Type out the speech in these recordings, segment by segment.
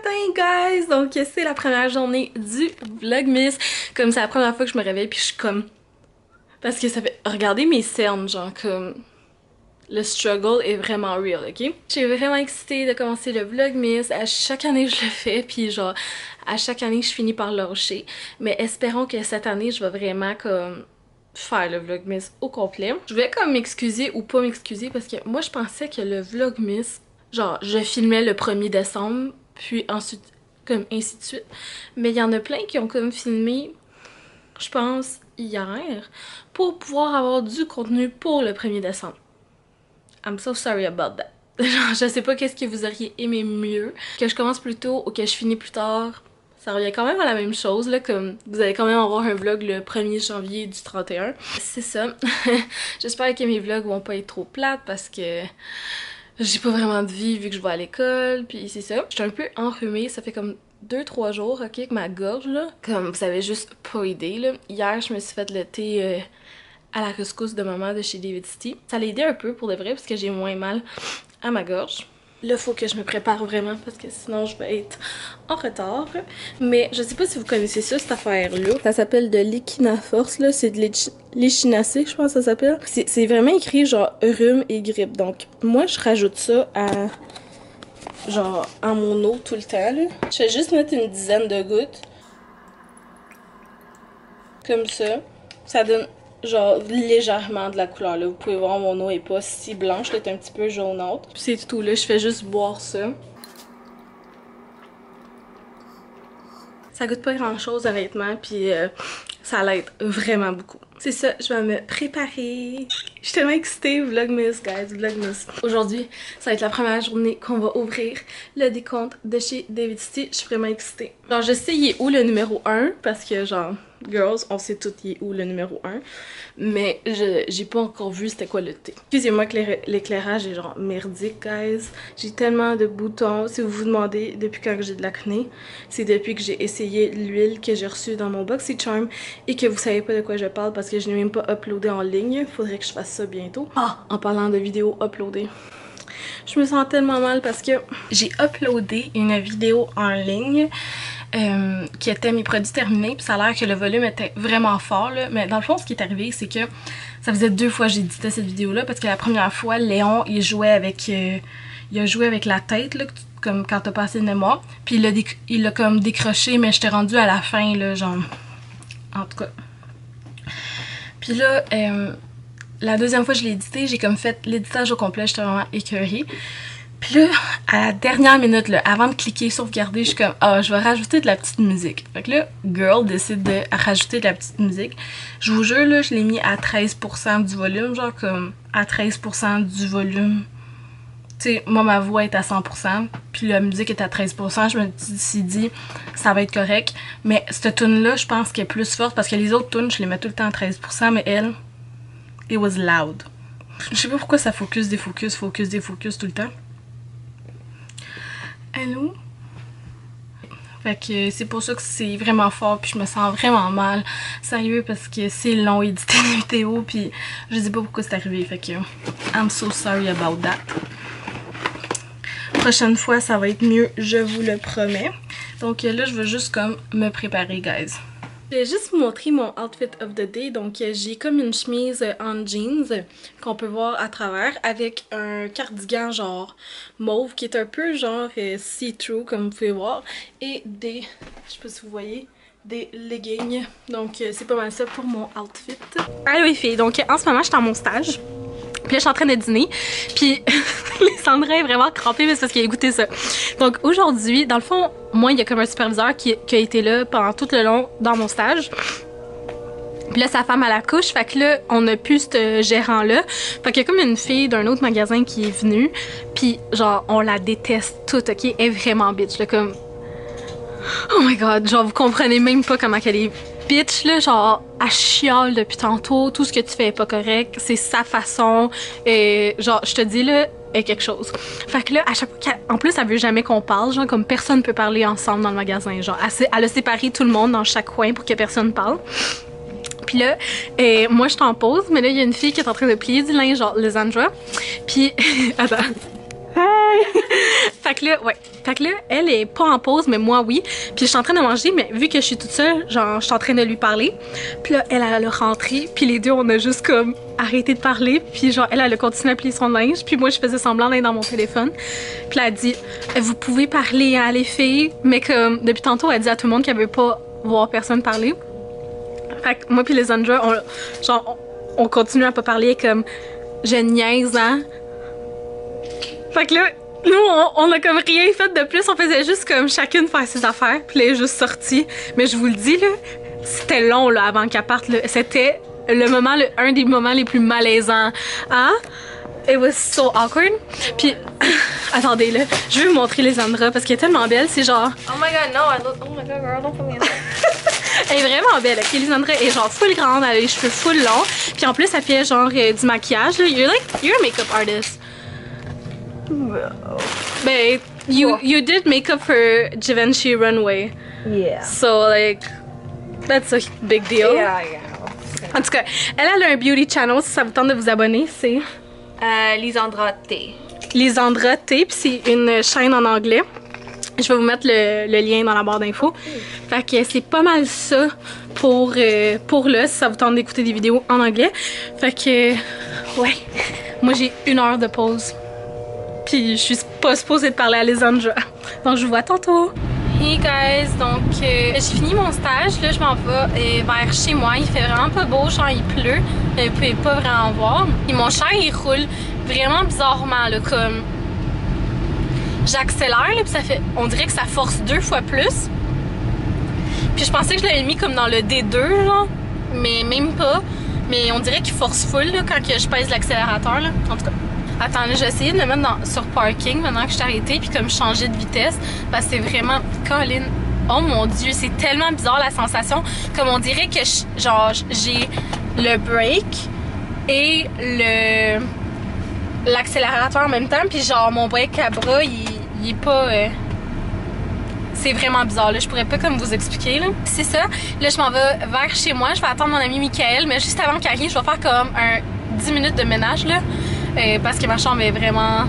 matin guys! Donc c'est la première journée du Vlogmas. Comme c'est la première fois que je me réveille puis je suis comme... Parce que ça fait... Regardez mes cernes, genre comme... Le struggle est vraiment real, ok? Je suis vraiment excitée de commencer le Vlogmas. À chaque année je le fais puis genre... À chaque année je finis par lâcher. Mais espérons que cette année je vais vraiment comme... faire le Vlogmas au complet. Je vais comme m'excuser ou pas m'excuser parce que moi je pensais que le Vlogmas... Genre, je filmais le 1er décembre, puis ensuite, comme ainsi de suite. Mais il y en a plein qui ont comme filmé, je pense, hier, pour pouvoir avoir du contenu pour le 1er décembre. I'm so sorry about that. Genre, je sais pas qu'est-ce que vous auriez aimé mieux. Que je commence plus tôt ou que je finis plus tard. Ça revient quand même à la même chose, là, comme vous allez quand même avoir un vlog le 1er janvier du 31. C'est ça. J'espère que mes vlogs vont pas être trop plates parce que... j'ai pas vraiment de vie vu que je vais à l'école, puis c'est ça. J'étais un peu enrhumée, ça fait comme 2-3 jours, ok, avec ma gorge, là. Comme vous avez juste pas idée, là. Hier, je me suis fait le thé à la couscous de maman de chez David City. Ça l'a aidé un peu pour de vrai, parce que j'ai moins mal à ma gorge. Là, faut que je me prépare vraiment parce que sinon je vais être en retard. Mais je sais pas si vous connaissez ça, cette affaire-là. Ça s'appelle de l'Echinaforce, là. C'est de l'Echinacée, je pense que ça s'appelle. C'est vraiment écrit genre rhume et grippe. Donc, moi, je rajoute ça à genre à mon eau tout le temps, là. Je vais juste mettre une dizaine de gouttes. Comme ça. Ça donne genre légèrement de la couleur, là. Vous pouvez voir, mon eau est pas si blanche, elle est un petit peu jaunâtre. Puis c'est tout, là, je fais juste boire ça. Ça goûte pas grand chose honnêtement, puis ça l'aide vraiment beaucoup. C'est ça, je vais me préparer. Je suis tellement excitée, Vlogmas guys, Vlogmas. Aujourd'hui, ça va être la première journée qu'on va ouvrir le décompte de chez David City. Je suis vraiment excitée. Genre je sais il est où le numéro 1 parce que genre, girls, on sait tout il est où le numéro 1. Mais j'ai pas encore vu c'était quoi le thé. Excusez-moi que l'éclairage est genre merdique guys. J'ai tellement de boutons. Si vous vous demandez depuis quand j'ai de l'acné, c'est depuis que j'ai essayé l'huile que j'ai reçue dans mon BoxyCharm et que vous savez pas de quoi je parle parce que je n'ai même pas uploadé en ligne. Faudrait que je fasse ça bientôt. Ah, en parlant de vidéos uploadées. Je me sens tellement mal parce que j'ai uploadé une vidéo en ligne qui était mes produits terminés, puis ça a l'air que le volume était vraiment fort là. Mais dans le fond ce qui est arrivé c'est que ça faisait 2 fois que j'éditais cette vidéo là parce que la première fois Léon il jouait avec il a joué avec la tête là, comme quand t'as passé de mémoire, puis il l'a comme décroché mais j'étais rendue à la fin là, genre en tout cas. Puis là la deuxième fois que je l'ai édité, j'ai comme fait l'éditage au complet, j'étais vraiment écœurée. Puis là, à la dernière minute, là, avant de cliquer sauvegarder, je suis comme ah, je vais rajouter de la petite musique. Fait que là, girl décide de rajouter de la petite musique. Je vous jure, là, je l'ai mis à 13% du volume, genre comme à 13% du volume. Tu sais, moi, ma voix est à 100%, puis la musique est à 13%. Je me suis dit, ça va être correct. Mais cette tune-là, je pense qu'elle est plus forte parce que les autres tunes, je les mets tout le temps à 13%, mais elle, it was loud. Je sais pas pourquoi ça focus, défocus, focus, défocus tout le temps. Allô? Fait que c'est pour ça que c'est vraiment fort puis je me sens vraiment mal. Sérieux parce que c'est long éditer une vidéo puis je sais pas pourquoi c'est arrivé. Fait que I'm so sorry about that. Prochaine fois ça va être mieux, je vous le promets. Donc là je veux juste comme me préparer guys. Je vais juste vous montrer mon outfit of the day. Donc j'ai comme une chemise en jeans qu'on peut voir à travers avec un cardigan genre mauve qui est un peu genre see-through comme vous pouvez voir et des, je sais pas si vous voyez, des leggings. Donc c'est pas mal ça pour mon outfit. Allô les filles, donc en ce moment je suis dans mon stage. Puis là, je suis en train de dîner. Puis, Sandra est vraiment crampée, mais c'est parce qu'elle a goûté ça. Donc, aujourd'hui, dans le fond, moi, il y a comme un superviseur qui a été là pendant tout le long dans mon stage. Puis là, sa femme à la couche. Fait que là, on a plus ce gérant-là. Fait qu'il y a comme une fille d'un autre magasin qui est venue. Puis, genre, on la déteste toute, ok? Elle est vraiment bitch, là, comme... Oh my god, genre, vous comprenez même pas comment elle est... bitch là, genre elle chiale depuis tantôt, tout ce que tu fais est pas correct, c'est sa façon, et genre je te dis là, est quelque chose. Fait que là, à chaque fois en plus elle veut jamais qu'on parle, genre comme personne peut parler ensemble dans le magasin, genre elle a séparé tout le monde dans chaque coin pour que personne parle. Puis là, moi je t'en pose, mais là il y a une fille qui est en train de plier du linge, genre Lysandra, puis attends. Hey! Fait que là, ouais. Fait que là, elle est pas en pause, mais moi, oui. Puis je suis en train de manger, mais vu que je suis toute seule, genre, je suis en train de lui parler. Puis là, elle a rentré, puis les deux, on a juste comme arrêté de parler. Puis genre, elle a continué à plier son linge. Puis moi, je faisais semblant d'être dans mon téléphone. Puis elle a dit, vous pouvez parler à les filles. Mais comme, depuis tantôt, elle dit à tout le monde qu'elle veut pas voir personne parler. Fait que moi puis Lisandra, on continue à pas parler comme je niaise, hein. Fait que là, nous, on a comme rien fait de plus, on faisait juste comme chacune faire ses affaires, puis elle est juste sortie. Mais je vous le dis, là, c'était long là, avant qu'elle parte, là. C'était le moment, un des moments les plus malaisants, hein. It was so awkward. Puis, attendez là, je vais vous montrer Lisandra parce qu'elle est tellement belle, c'est genre... Oh my god, no, oh my god girl, don't put me in there. Elle est vraiment belle, ok? Lisandra est genre full grande, elle a les cheveux full longs. Puis en plus, elle fait genre du maquillage, là. You're a makeup artist. Ben, you did makeup for Givenchy Runway. Yeah. So, like, that's a big deal. Yeah. En tout cas, elle a un beauty channel, si ça vous tente de vous abonner, c'est... Lisandra T. Lisandra T, puis c'est une chaîne en anglais. Je vais vous mettre le lien dans la barre d'infos. Fait que c'est pas mal ça pour là, si ça vous tente d'écouter des vidéos en anglais. Fait que, ouais, moi j'ai 1 heure de pause. Puis je suis pas supposée de parler à Lisandra. Donc je vous vois tantôt. Hey guys, donc j'ai fini mon stage, là je m'en vais vers chez moi, il fait vraiment pas beau, genre il pleut, vous pouvez pas vraiment voir. Et mon char il roule vraiment bizarrement là, comme j'accélère là, puis ça fait, on dirait que ça force 2 fois plus. Puis je pensais que je l'avais mis comme dans le D2 genre, mais même pas, mais on dirait qu'il force full là, quand que je pèse l'accélérateur là, en tout cas. Attends, là, j'ai essayé de me mettre sur parking maintenant que je suis arrêtée, puis comme changer de vitesse, parce que c'est vraiment... Colin, oh mon Dieu, c'est tellement bizarre la sensation, comme on dirait que genre j'ai le brake et l'accélérateur en même temps, puis genre mon brake à bras, il est pas... C'est vraiment bizarre, là, je pourrais pas comme vous expliquer, là. C'est ça, là je m'en vais vers chez moi, je vais attendre mon ami Michael, mais juste avant qu'il arrive, je vais faire comme un 10 minutes de ménage, là. Parce que ma chambre est vraiment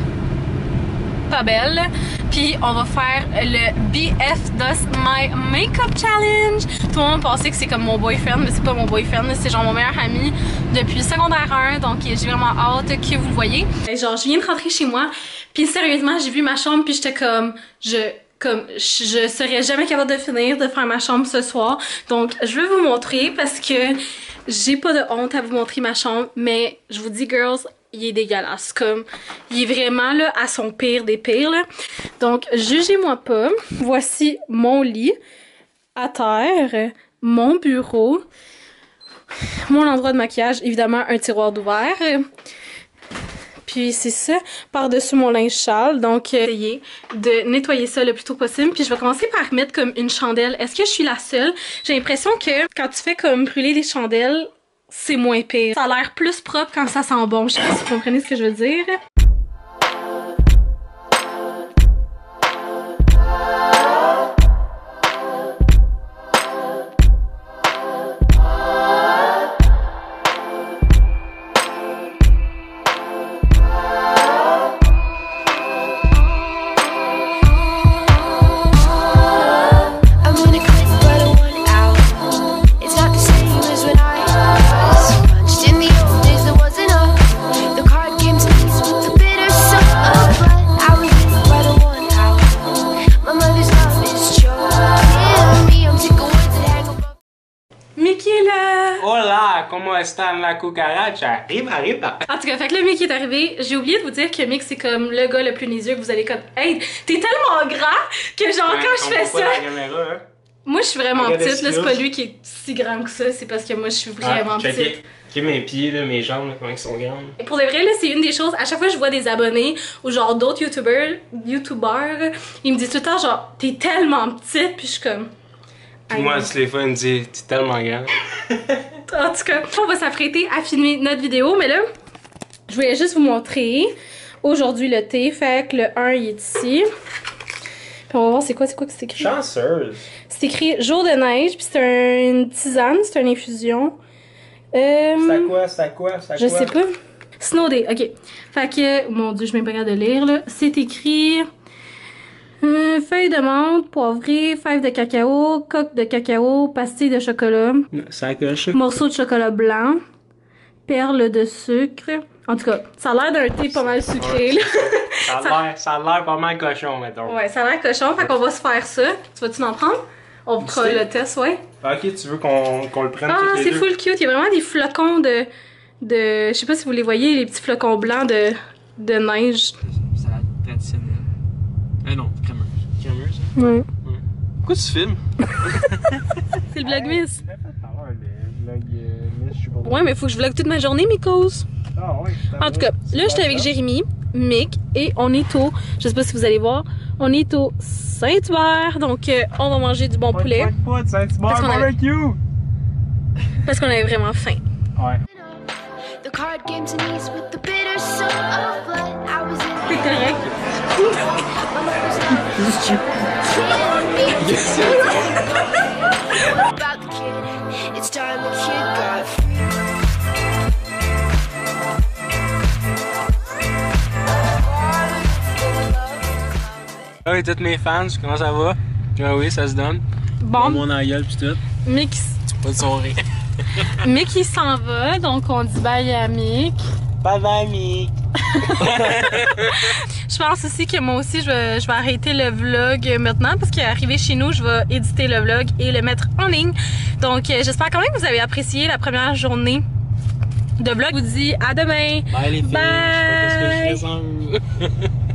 pas belle. Puis on va faire le BF Does My Makeup Challenge. Tout le monde pensait que c'est comme mon boyfriend, mais c'est pas mon boyfriend, c'est genre mon meilleur ami depuis secondaire 1. Donc j'ai vraiment hâte que vous le voyez. Genre je viens de rentrer chez moi, puis sérieusement j'ai vu ma chambre, puis j'étais comme je serais jamais capable de finir de faire ma chambre ce soir. Donc je vais vous montrer parce que j'ai pas de honte à vous montrer ma chambre, mais je vous dis girls, il est dégueulasse, comme il est vraiment là à son pire des pires là. Donc jugez-moi pas. Voici mon lit à terre, mon bureau, mon endroit de maquillage, évidemment un tiroir d'ouvert. Puis c'est ça, par-dessus mon linge sale. Donc essayez de nettoyer ça le plus tôt possible. Puis je vais commencer par mettre comme une chandelle. Est-ce que je suis la seule? J'ai l'impression que quand tu fais comme brûler des chandelles, c'est moins pire. Ça a l'air plus propre quand ça sent bon. Je sais pas si vous comprenez ce que je veux dire. ¿Cómo están la cucaracha? Arriba. En tout cas, fait que là, Mick est arrivé. J'ai oublié de vous dire que Mick, c'est comme le gars le plus niaiseux que vous allez comme... Hey, t'es tellement grand que genre Ouais, quand je fais ça... la caméra, hein? Moi, je suis vraiment Regarde petite, là. C'est ce pas lui qui est si grand que ça. C'est parce que moi, je suis vraiment petite. Ok, mes pieds, là, mes jambes, là, comment ils sont grandes. Et pour de vrai, là, c'est une des choses... À chaque fois que je vois des abonnés ou genre d'autres youtubeurs, ils me disent tout le temps genre, t'es tellement petite. Puis je suis comme... Puis moi, toutes les fois, ils me disent, t'es tellement grande. En tout cas, on va s'apprêter à filmer notre vidéo, mais là, je voulais juste vous montrer aujourd'hui le thé. Fait que le 1, il est ici. Puis on va voir c'est quoi que c'est écrit. Chanceuse. C'est écrit jour de neige, puis c'est une tisane, c'est une infusion. C'est à quoi? Je sais pas. Snow Day, ok. Fait que, mon dieu, je suis même pas capable de lire, là. C'est écrit... feuille de menthe, poivrée, fève de cacao, coque de cacao, pastille de chocolat, Sacoche. morceau de chocolat blanc, perles de sucre. En tout cas, ça a l'air d'un thé pas mal sucré, là. Ça a l'air pas mal cochon, mettons. Ouais, ça a l'air cochon, fait qu'on va se faire ça. Tu vas-tu m'en prendre? On fera le test, ouais. Ok, tu veux qu'on le prenne Ah, tous les c'est deux? full cute. Il y a vraiment des flocons de... Je sais pas si vous les voyez, les petits flocons blancs de neige. Salade traditionnelle. Non, crémeuse. Crémeuse, Ouais. Pourquoi tu filmes? C'est le Vlogmas. Je sais pas. Ouais, mais faut que je vlog toute ma journée, mes causes. Ah ouais. En tout cas, là, j'étais avec Jérémy, Mick, et on est au... Je sais pas si vous allez voir, on est au Saint-Hubert. Donc, on va manger du bon poulet. Parce qu'on avait- Parce qu'on avait vraiment faim. Ouais. The card game to knees with the bitter soul of blood. I was in C'est correct. about the kid. It's time the kid got free. Hey, toutes mes fans, comment ça va? Ah oui, ça se donne. Bon, Mon aïeul pis tout. Mick, Pas de sourire. Mick, il s'en va, donc on dit bye à Mick. Bye bye, Mick. Je pense aussi que moi aussi, je vais arrêter le vlog maintenant parce qu'arrivé chez nous, je vais éditer le vlog et le mettre en ligne. Donc, j'espère quand même que vous avez apprécié la première journée de vlog. Je vous dis à demain. Bye les filles. Bye. Je sais pas qu'est-ce que je fais sans vous.